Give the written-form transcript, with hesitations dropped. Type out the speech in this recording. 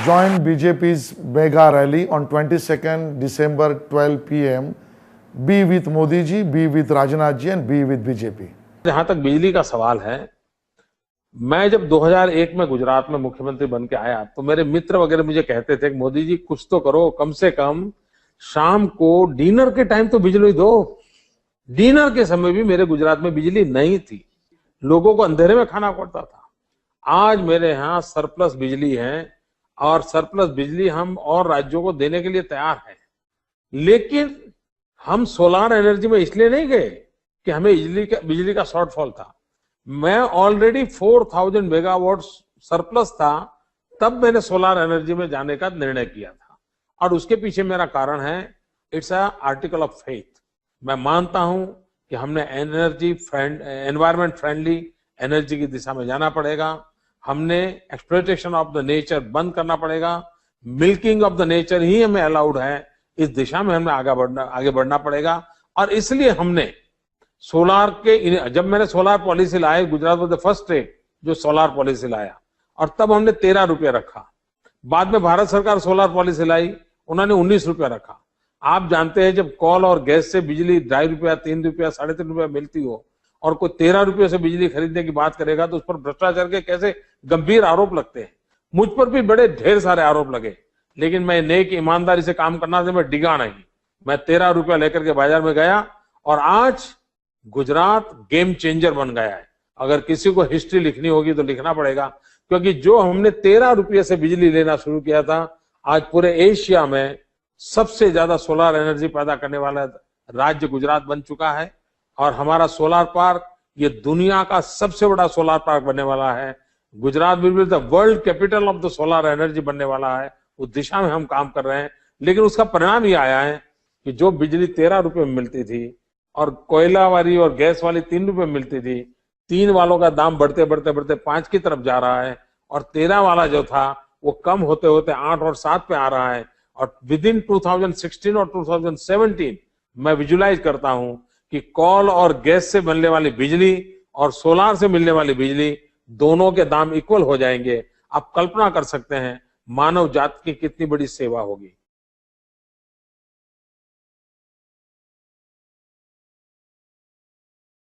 join BJP's mega rally on 22nd December 12 p.m. Be with Modi ji, be with Rajnath ji and be with BJP. जहां तक बिजली का सवाल है, मैं जब 2001 में गुजरात में मुख्यमंत्री बन के आया तो मेरे मित्र वगैरह मुझे कहते थे कि मोदी जी कुछ तो करो, कम से कम शाम को डिनर के टाइम तो बिजली दो। डिनर के समय भी मेरे गुजरात में बिजली नहीं थी, लोगों को अंधेरे में खाना पड़ता था। आज मेरे यहाँ सरप्लस बिजली है और सरप्लस बिजली हम और राज्यों को देने के लिए तैयार हैं। लेकिन हम सोलार एनर्जी में इसलिए नहीं गए कि हमें बिजली का शॉर्टफॉल था। मैं ऑलरेडी 4000 मेगावाट सरप्लस था, तब मैंने सोलार एनर्जी में जाने का निर्णय किया था। और उसके पीछे मेरा कारण है, it's a article of faith. मैं मानता हूं कि हमने एनवायरमेंट फ्रेंडली एनर्जी की दिशा में जाना पड़ेगा। हमने एक्सप्लॉयटेशन ऑफ द नेचर बंद करना पड़ेगा। मिल्किंग ऑफ द नेचर ही हमें अलाउड है। इस दिशा में हमें आगे बढ़ना पड़ेगा। और इसलिए हमने सोलार के, जब मैंने solar policy lie, Gujarat was the first state जो सोलार पॉलिसी लाया, और तब हमने 13 रुपये रखा। बाद में भारत सरकार सोलार पॉलिसी लाई, उन्होंने 19 रुपया रखा। आप जानते हैं जब कोल और गैस से बिजली 2.5 रुपया, 3 रुपया, 3.5 रुपया मिलती हो और कोई 13 रुपये से बिजली खरीदने की बात करेगा तो उस पर भ्रष्टाचार के कैसे गंभीर आरोप लगते हैं। मुझ पर भी बड़े ढेर सारे आरोप लगे, लेकिन मैं नेक ईमानदारी से काम करना था, मैं डिगा नहीं। मैं 13 रुपया लेकर के बाजार में गया और आज गुजरात गेम चेंजर बन गया है। अगर किसी को हिस्ट्री लिखनी होगी तो लिखना पड़ेगा, क्योंकि जो हमने 13 रुपये से बिजली लेना शुरू किया था, आज पूरे एशिया में सबसे ज्यादा सोलार एनर्जी पैदा करने वाला राज्य गुजरात बन चुका है। और हमारा सोलार पार्क ये दुनिया का सबसे बड़ा सोलार पार्क बनने वाला है। Gujarat will be the world capital of the solar energy बनने वाला है। उस दिशा में हम काम कर रहे हैं। लेकिन उसका परिणाम ये आया है कि जो बिजली 13 रुपये में मिलती थी और कोयला वाली और गैस वाली 3 रुपये में मिलती थी, 3 वालों का दाम बढ़ते बढ़ते बढ़ते 5 की तरफ जा रहा है। और 13 वाला जो था वो कम होते होते 8 और 7 पे आ रहा है। और विद इन 2016 और 2017 मैं विजुलाइज करता हूं कि कोल और गैस से बनने वाली बिजली और सोलार से मिलने वाली बिजली दोनों के दाम इक्वल हो जाएंगे। आप कल्पना कर सकते हैं मानव जाति की कितनी बड़ी सेवा होगी।